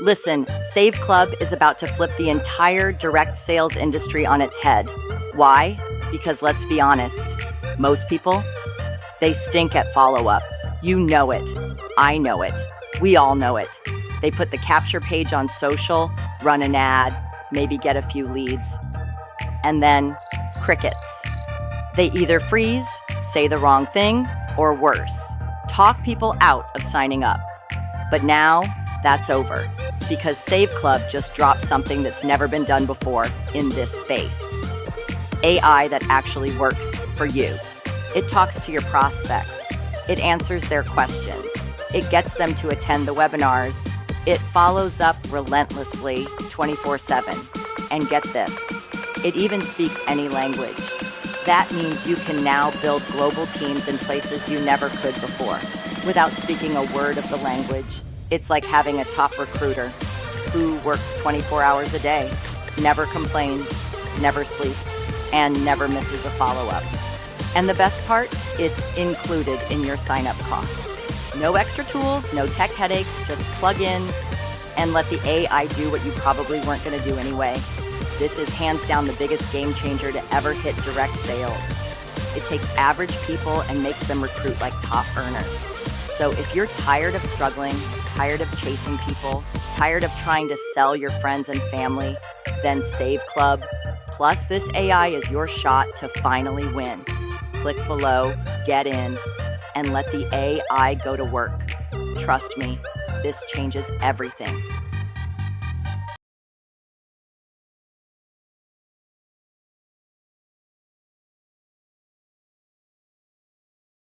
Listen, Save Club is about to flip the entire direct sales industry on its head. Why? Because let's be honest, most people, they stink at follow-up. You know it. I know it. We all know it. They put the capture page on social, run an ad, maybe get a few leads, and then crickets. They either freeze, say the wrong thing, or worse, talk people out of signing up. But now, that's over, because Save Club just dropped something that's never been done before in this space. AI that actually works for you. It talks to your prospects. It answers their questions. It gets them to attend the webinars. It follows up relentlessly 24/7. And get this, it even speaks any language. That means you can now build global teams in places you never could before, without speaking a word of the language. It's like having a top recruiter who works 24 hours a day, never complains, never sleeps, and never misses a follow-up. And the best part, it's included in your sign-up cost. No extra tools, no tech headaches, just plug in and let the AI do what you probably weren't going to do anyway. This is hands down the biggest game changer to ever hit direct sales. It takes average people and makes them recruit like top earners. So if you're tired of struggling, tired of chasing people, tired of trying to sell your friends and family, then Save Club, plus this AI is your shot to finally win. Click below, get in, and let the AI go to work. Trust me, this changes everything.